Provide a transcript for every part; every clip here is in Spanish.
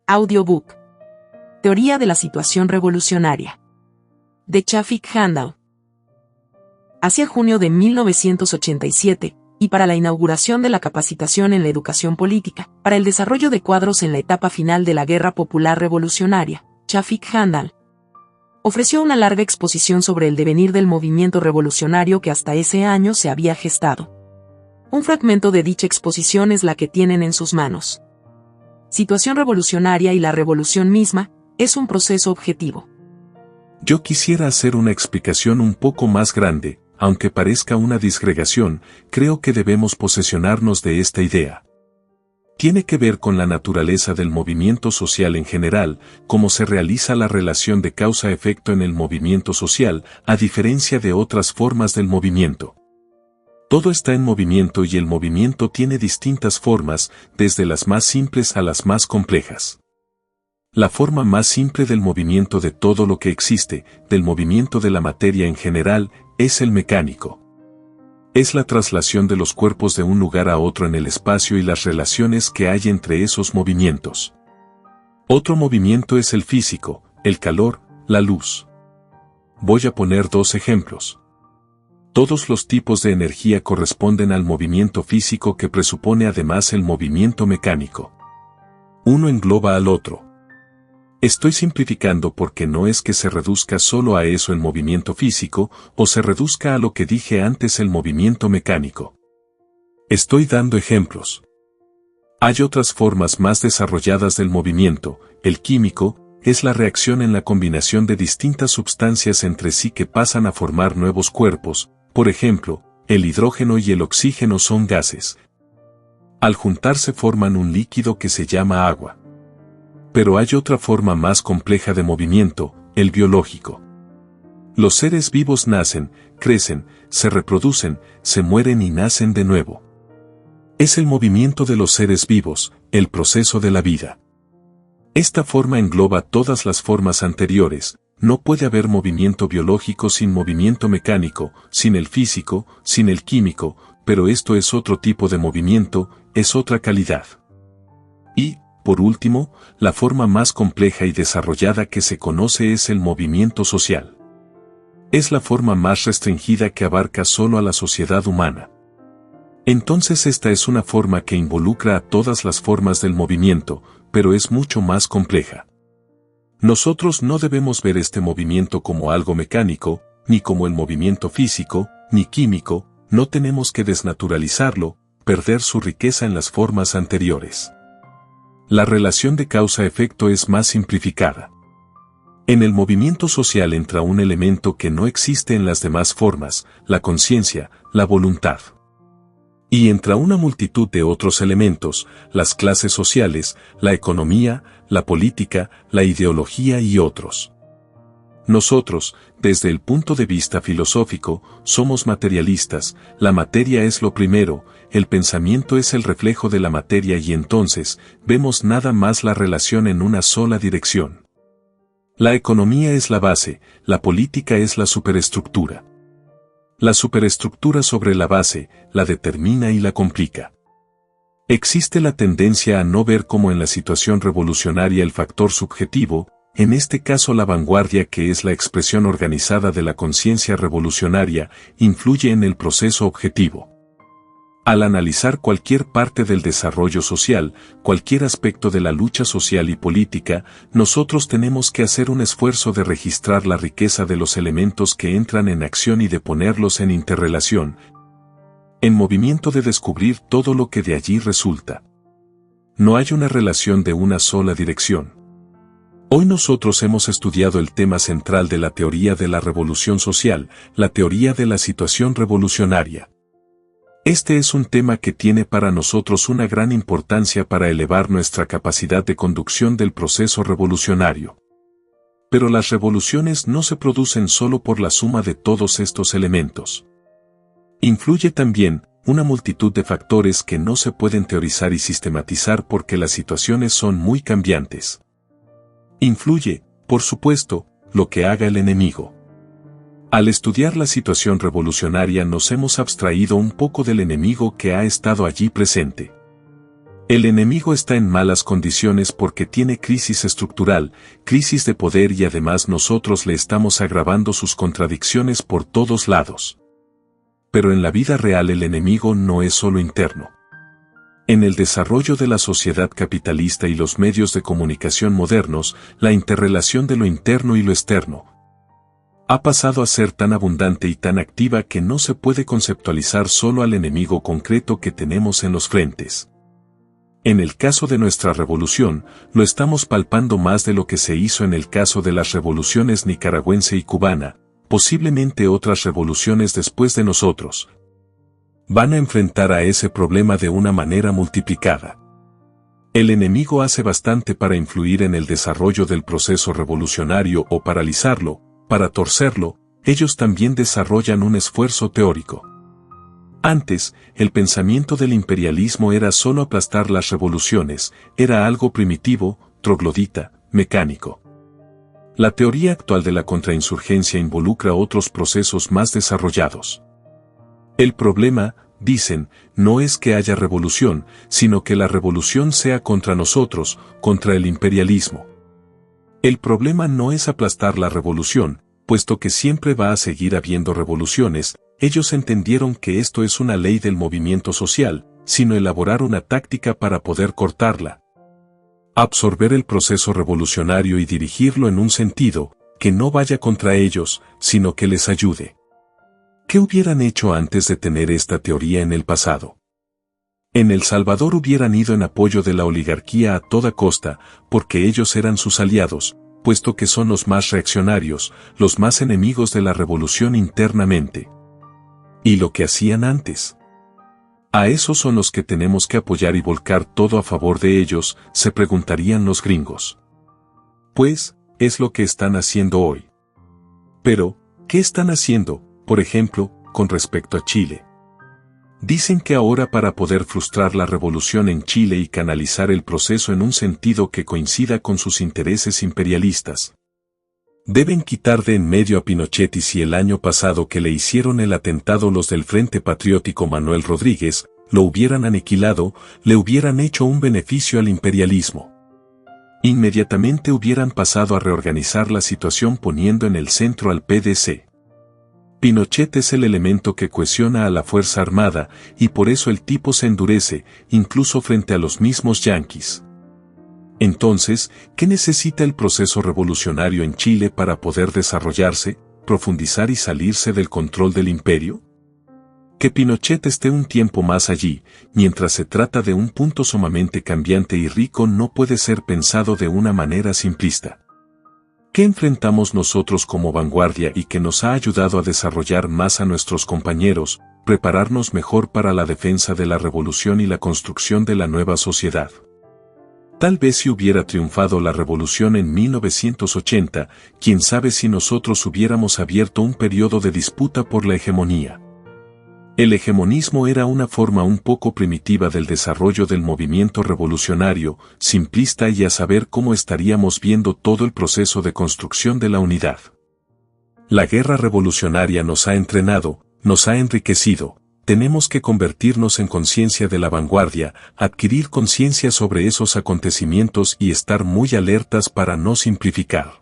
Audiobook. Teoría de la situación revolucionaria. De Shafik Handal. Hacia junio de 1987, y para la inauguración de la capacitación en la educación política, para el desarrollo de cuadros en la etapa final de la Guerra Popular Revolucionaria, Shafik Handal ofreció una larga exposición sobre el devenir del movimiento revolucionario que hasta ese año se había gestado. Un fragmento de dicha exposición es la que tienen en sus manos. Situación revolucionaria y la revolución misma es un proceso objetivo. Yo quisiera hacer una explicación un poco más grande, aunque parezca una disgregación, creo que debemos posesionarnos de esta idea. Tiene que ver con la naturaleza del movimiento social en general, cómo se realiza la relación de causa-efecto en el movimiento social, a diferencia de otras formas del movimiento. Todo está en movimiento y el movimiento tiene distintas formas, desde las más simples a las más complejas. La forma más simple del movimiento de todo lo que existe, del movimiento de la materia en general, es el mecánico. Es la traslación de los cuerpos de un lugar a otro en el espacio y las relaciones que hay entre esos movimientos. Otro movimiento es el físico, el calor, la luz. Voy a poner dos ejemplos. Todos los tipos de energía corresponden al movimiento físico que presupone además el movimiento mecánico. Uno engloba al otro. Estoy simplificando porque no es que se reduzca solo a eso el movimiento físico, o se reduzca a lo que dije antes el movimiento mecánico. Estoy dando ejemplos. Hay otras formas más desarrolladas del movimiento. El químico es la reacción en la combinación de distintas sustancias entre sí que pasan a formar nuevos cuerpos. Por ejemplo, el hidrógeno y el oxígeno son gases. Al juntarse forman un líquido que se llama agua. Pero hay otra forma más compleja de movimiento, el biológico. Los seres vivos nacen, crecen, se reproducen, se mueren y nacen de nuevo. Es el movimiento de los seres vivos, el proceso de la vida. Esta forma engloba todas las formas anteriores. No puede haber movimiento biológico sin movimiento mecánico, sin el físico, sin el químico, pero esto es otro tipo de movimiento, es otra calidad. Y, por último, la forma más compleja y desarrollada que se conoce es el movimiento social. Es la forma más restringida que abarca solo a la sociedad humana. Entonces esta es una forma que involucra a todas las formas del movimiento, pero es mucho más compleja. Nosotros no debemos ver este movimiento como algo mecánico, ni como el movimiento físico, ni químico, no tenemos que desnaturalizarlo, perder su riqueza en las formas anteriores. La relación de causa-efecto es más simplificada. En el movimiento social entra un elemento que no existe en las demás formas, la conciencia, la voluntad. Y entra una multitud de otros elementos, las clases sociales, la economía, la política, la ideología y otros. Nosotros, desde el punto de vista filosófico, somos materialistas, la materia es lo primero, el pensamiento es el reflejo de la materia y entonces, vemos nada más la relación en una sola dirección. La economía es la base, la política es la superestructura. La superestructura sobre la base, la determina y la complica. Existe la tendencia a no ver como en la situación revolucionaria el factor subjetivo, en este caso la vanguardia que es la expresión organizada de la conciencia revolucionaria, influye en el proceso objetivo. Al analizar cualquier parte del desarrollo social, cualquier aspecto de la lucha social y política, nosotros tenemos que hacer un esfuerzo de registrar la riqueza de los elementos que entran en acción y de ponerlos en interrelación, en movimiento de descubrir todo lo que de allí resulta. No hay una relación de una sola dirección. Hoy nosotros hemos estudiado el tema central de la teoría de la revolución social, la teoría de la situación revolucionaria. Este es un tema que tiene para nosotros una gran importancia para elevar nuestra capacidad de conducción del proceso revolucionario. Pero las revoluciones no se producen solo por la suma de todos estos elementos. Influye también una multitud de factores que no se pueden teorizar y sistematizar porque las situaciones son muy cambiantes. Influye, por supuesto, lo que haga el enemigo. Al estudiar la situación revolucionaria nos hemos abstraído un poco del enemigo que ha estado allí presente. El enemigo está en malas condiciones porque tiene crisis estructural, crisis de poder y además nosotros le estamos agravando sus contradicciones por todos lados. Pero en la vida real el enemigo no es solo interno. En el desarrollo de la sociedad capitalista y los medios de comunicación modernos, la interrelación de lo interno y lo externo ha pasado a ser tan abundante y tan activa que no se puede conceptualizar solo al enemigo concreto que tenemos en los frentes. En el caso de nuestra revolución, lo estamos palpando más de lo que se hizo en el caso de las revoluciones nicaragüense y cubana, posiblemente otras revoluciones después de nosotros van a enfrentar a ese problema de una manera multiplicada. El enemigo hace bastante para influir en el desarrollo del proceso revolucionario o paralizarlo, para torcerlo, ellos también desarrollan un esfuerzo teórico. Antes, el pensamiento del imperialismo era solo aplastar las revoluciones, era algo primitivo, troglodita, mecánico. La teoría actual de la contrainsurgencia involucra otros procesos más desarrollados. El problema, dicen, no es que haya revolución, sino que la revolución sea contra nosotros, contra el imperialismo. El problema no es aplastar la revolución, puesto que siempre va a seguir habiendo revoluciones. Ellos entendieron que esto es una ley del movimiento social, sino elaborar una táctica para poder cortarla. Absorber el proceso revolucionario y dirigirlo en un sentido que no vaya contra ellos, sino que les ayude. ¿Qué hubieran hecho antes de tener esta teoría en el pasado? En El Salvador hubieran ido en apoyo de la oligarquía a toda costa, porque ellos eran sus aliados, puesto que son los más reaccionarios, los más enemigos de la revolución internamente. ¿Y lo que hacían antes? ¿A esos son los que tenemos que apoyar y volcar todo a favor de ellos?, se preguntarían los gringos. Pues, es lo que están haciendo hoy. Pero, ¿qué están haciendo, por ejemplo, con respecto a Chile? Dicen que ahora para poder frustrar la revolución en Chile y canalizar el proceso en un sentido que coincida con sus intereses imperialistas, deben quitar de en medio a Pinochet, y si el año pasado que le hicieron el atentado los del Frente Patriótico Manuel Rodríguez, lo hubieran aniquilado, le hubieran hecho un beneficio al imperialismo. Inmediatamente hubieran pasado a reorganizar la situación poniendo en el centro al PDC. Pinochet es el elemento que cohesiona a la Fuerza Armada, y por eso el tipo se endurece, incluso frente a los mismos yanquis. Entonces, ¿qué necesita el proceso revolucionario en Chile para poder desarrollarse, profundizar y salirse del control del imperio? Que Pinochet esté un tiempo más allí, mientras se trata de un punto sumamente cambiante y rico, no puede ser pensado de una manera simplista. ¿Qué enfrentamos nosotros como vanguardia y que nos ha ayudado a desarrollar más a nuestros compañeros, prepararnos mejor para la defensa de la revolución y la construcción de la nueva sociedad? Tal vez si hubiera triunfado la revolución en 1980, quién sabe si nosotros hubiéramos abierto un periodo de disputa por la hegemonía. El hegemonismo era una forma un poco primitiva del desarrollo del movimiento revolucionario, simplista, y a saber cómo estaríamos viendo todo el proceso de construcción de la unidad. La guerra revolucionaria nos ha entrenado, nos ha enriquecido. Tenemos que convertirnos en conciencia de la vanguardia, adquirir conciencia sobre esos acontecimientos y estar muy alertas para no simplificar.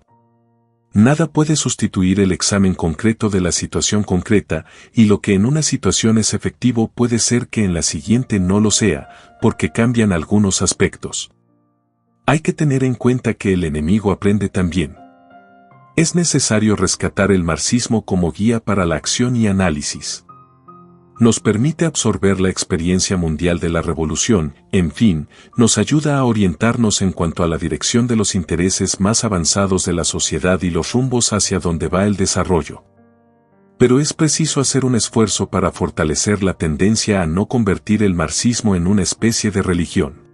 Nada puede sustituir el examen concreto de la situación concreta, y lo que en una situación es efectivo puede ser que en la siguiente no lo sea, porque cambian algunos aspectos. Hay que tener en cuenta que el enemigo aprende también. Es necesario rescatar el marxismo como guía para la acción y análisis. Nos permite absorber la experiencia mundial de la revolución, en fin, nos ayuda a orientarnos en cuanto a la dirección de los intereses más avanzados de la sociedad y los rumbos hacia donde va el desarrollo. Pero es preciso hacer un esfuerzo para fortalecer la tendencia a no convertir el marxismo en una especie de religión.